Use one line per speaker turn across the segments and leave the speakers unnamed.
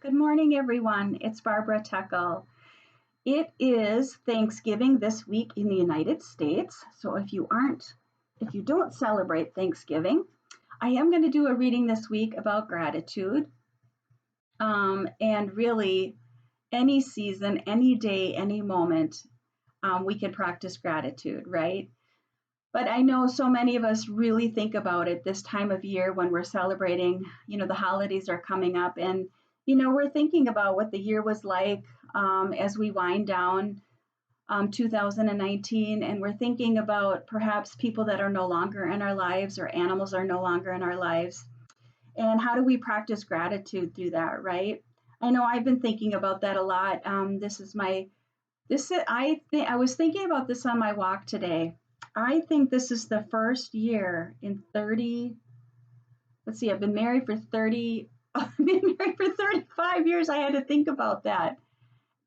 Good morning, everyone. It's Barbara Teckle. It is Thanksgiving this week in the United States. So if you don't celebrate Thanksgiving, I am going to do a reading this week about gratitude. And really, any season, any day, any moment, we can practice gratitude, right? But I know so many of us really think about it this time of year when we're celebrating, the holidays are coming up and, we're thinking about what the year was like as we wind down 2019. And we're thinking about perhaps people that are no longer in our lives or animals are no longer in our lives. And how do we practice gratitude through that, right? I know I've been thinking about that a lot. I was thinking about this on my walk today. I think this is the first year in 30, let's see, I've been married for 30, I've been married for 35 years. I had to think about that.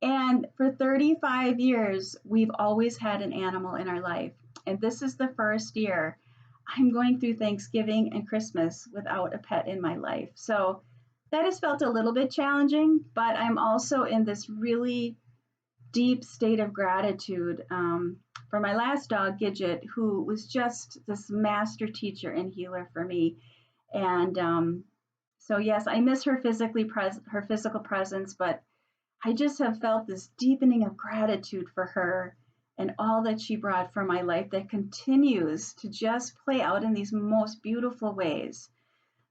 And for 35 years, we've always had an animal in our life. And this is the first year I'm going through Thanksgiving and Christmas without a pet in my life. So that has felt a little bit challenging, but I'm also in this really deep state of gratitude for my last dog, Gidget, who was just this master teacher and healer for me. And so, yes, I miss her her physical presence, but I just have felt this deepening of gratitude for her and all that she brought for my life that continues to just play out in these most beautiful ways.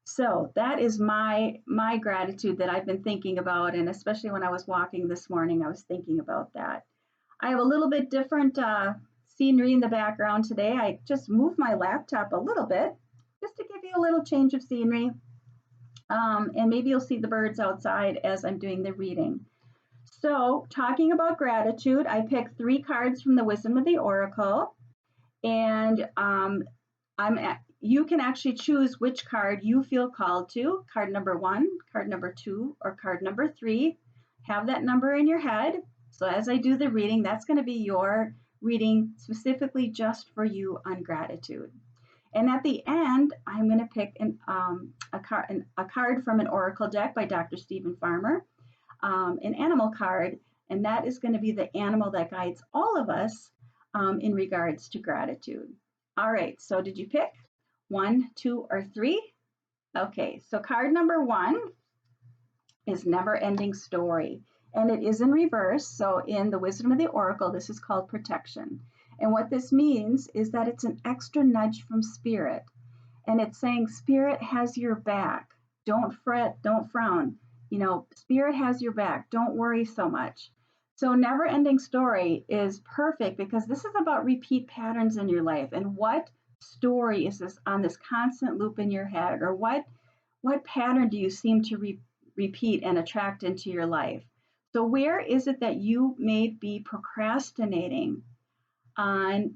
So that is my gratitude that I've been thinking about, and especially when I was walking this morning, I was thinking about that. I have a little bit different scenery in the background today. I just moved my laptop a little bit just to give you a little change of scenery, and maybe you'll see the birds outside as I'm doing the reading. So, talking about gratitude, I picked 3 cards from the Wisdom of the Oracle, and you can actually choose which card you feel called to. Card number 1, card number 2, or card number 3. Have that number in your head. So as I do the reading, that's going to be your reading specifically just for you on gratitude. And at the end, I'm going to pick a card from an oracle deck by Dr. Stephen Farmer, an animal card, and that is going to be the animal that guides all of us in regards to gratitude. All right, so did you pick 1, 2, or 3? Okay, so card number 1 is Never Ending Story, and it is in reverse. So in the Wisdom of the Oracle, this is called protection. And what this means is that it's an extra nudge from Spirit. And it's saying Spirit has your back. Don't fret, don't frown. Spirit has your back. Don't worry so much. So Never Ending Story is perfect because this is about repeat patterns in your life. And what story is this on this constant loop in your head? Or what pattern do you seem to repeat and attract into your life? So where is it that you may be procrastinating on,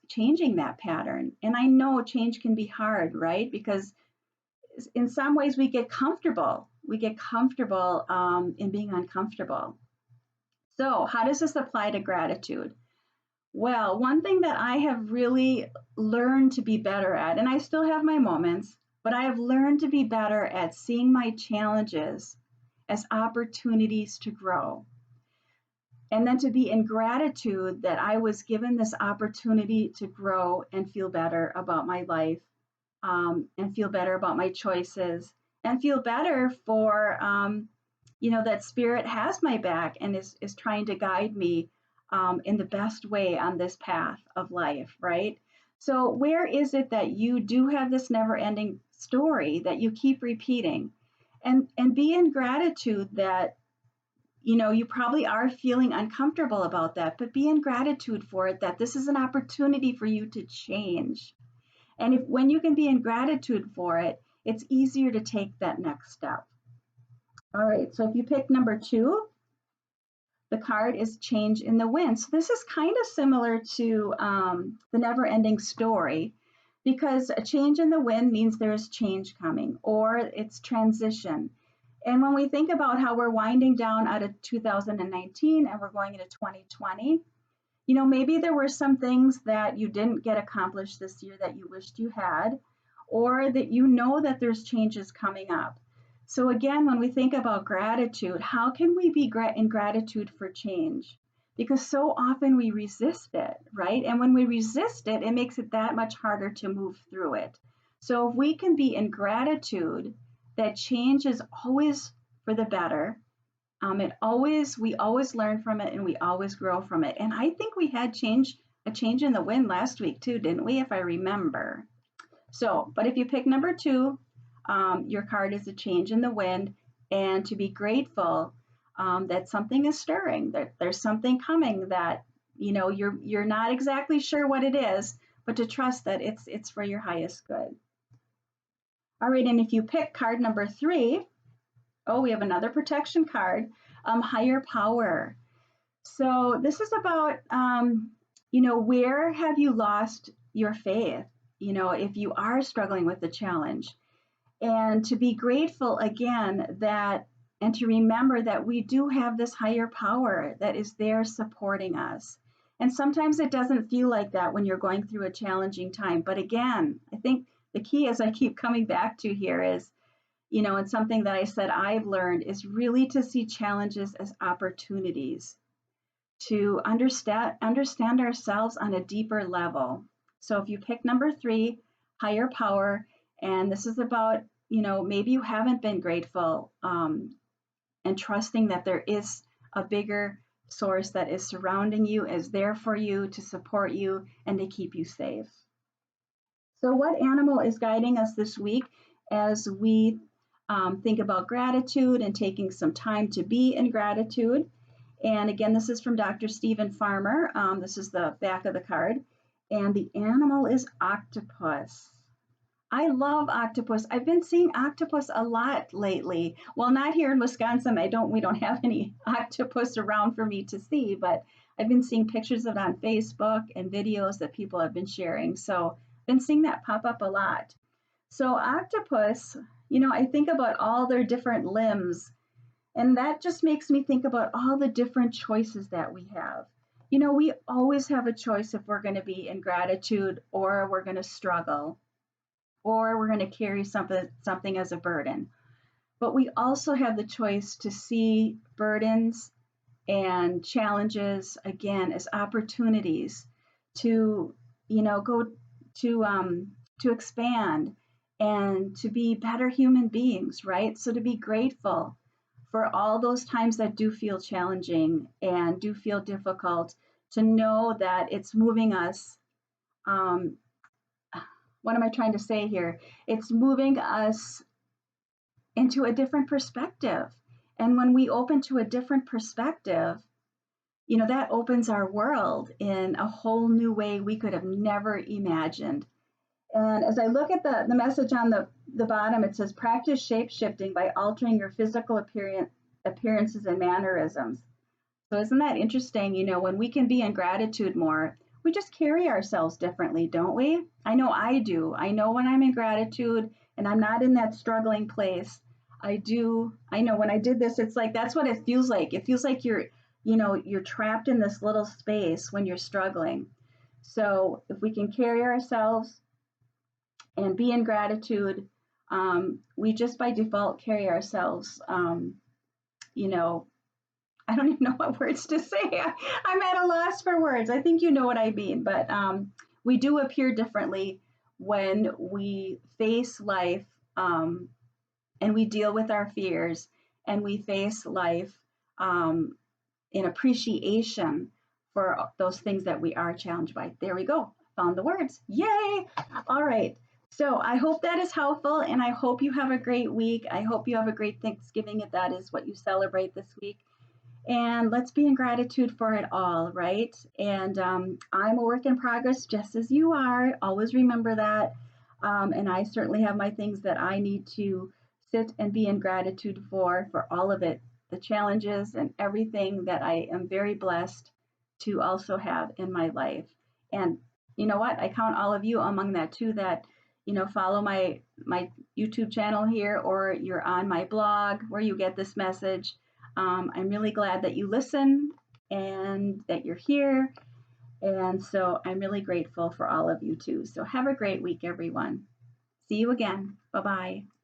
changing that pattern? And I know change can be hard, right? Because in some ways we get comfortable. We get comfortable in being uncomfortable. So how does this apply to gratitude? Well, one thing that I have really learned to be better at, and I still have my moments, but I have learned to be better at seeing my challenges as opportunities to grow. And then to be in gratitude that I was given this opportunity to grow and feel better about my life, and feel better about my choices, and feel better for, that Spirit has my back and is trying to guide me in the best way on this path of life, right? So where is it that you do have this never-ending story that you keep repeating? And be in gratitude that you probably are feeling uncomfortable about that, but be in gratitude for it, that this is an opportunity for you to change. And when you can be in gratitude for it, it's easier to take that next step. All right, so if you pick number 2, the card is Change in the Wind. So this is kind of similar to the Never Ending Story, because a change in the wind means there is change coming, or it's transition. And when we think about how we're winding down out of 2019 and we're going into 2020, maybe there were some things that you didn't get accomplished this year that you wished you had, or that that there's changes coming up. So again, when we think about gratitude, how can we be in gratitude for change? Because so often we resist it, right? And when we resist it, it makes it that much harder to move through it. So if we can be in gratitude that change is always for the better, we always learn from it and we always grow from it. And I think we had a change in the wind last week too, didn't we? If I remember. So, but if you pick number two, your card is a change in the wind, and to be grateful that something is stirring, that there's something coming that you're not exactly sure what it is, but to trust that it's for your highest good. All right, and if you pick card number three, oh, we have another protection card, higher power. So this is about, where have you lost your faith? If you are struggling with the challenge, and to be grateful again and to remember that we do have this higher power that is there supporting us. And sometimes it doesn't feel like that when you're going through a challenging time. But again, I think the key, as I keep coming back to here, is, and something that I said I've learned is really to see challenges as opportunities to understand ourselves on a deeper level. So if you pick number three, higher power, and this is about, maybe you haven't been grateful, and trusting that there is a bigger source that is surrounding you, is there for you, to support you, and to keep you safe. So what animal is guiding us this week as we think about gratitude and taking some time to be in gratitude? And again, this is from Dr. Stephen Farmer. This is the back of the card. And the animal is octopus. I love octopus. I've been seeing octopus a lot lately. Well, not here in Wisconsin. We don't have any octopus around for me to see, but I've been seeing pictures of it on Facebook and videos that people have been sharing. So I've been seeing that pop up a lot. So octopus, I think about all their different limbs, and that just makes me think about all the different choices that we have. We always have a choice if we're going to be in gratitude or we're going to struggle or we're going to carry something as a burden. But we also have the choice to see burdens and challenges again as opportunities to, go to expand and to be better human beings, right? So to be grateful for all those times that do feel challenging and do feel difficult, to know that it's moving us. What am I trying to say here? It's moving us into a different perspective. And when we open to a different perspective, that opens our world in a whole new way we could have never imagined. And as I look at the message on the bottom, it says, practice shape shifting by altering your physical appearances and mannerisms. So isn't that interesting? When we can be in gratitude more, we just carry ourselves differently, don't we? I know I do. I know when I'm in gratitude and I'm not in that struggling place, I know when I did this, it's like, that's what it feels like. It feels like you're trapped in this little space when you're struggling. So if we can carry ourselves and be in gratitude, we just by default carry ourselves, I don't even know what words to say. I'm at a loss for words. I think you know what I mean, but we do appear differently when we face life, and we deal with our fears, and we face life in appreciation for those things that we are challenged by. There we go. Found the words. Yay! All right. So I hope that is helpful, and I hope you have a great week. I hope you have a great Thanksgiving if that is what you celebrate this week. And let's be in gratitude for it all, right? And I'm a work in progress, just as you are. Always remember that. And I certainly have my things that I need to sit and be in gratitude for all of it, the challenges and everything that I am very blessed to also have in my life. And you know what? I count all of you among that too, that follow my YouTube channel here, or you're on my blog where you get this message. I'm really glad that you listen and that you're here. And so I'm really grateful for all of you too. So have a great week, everyone. See you again. Bye-bye.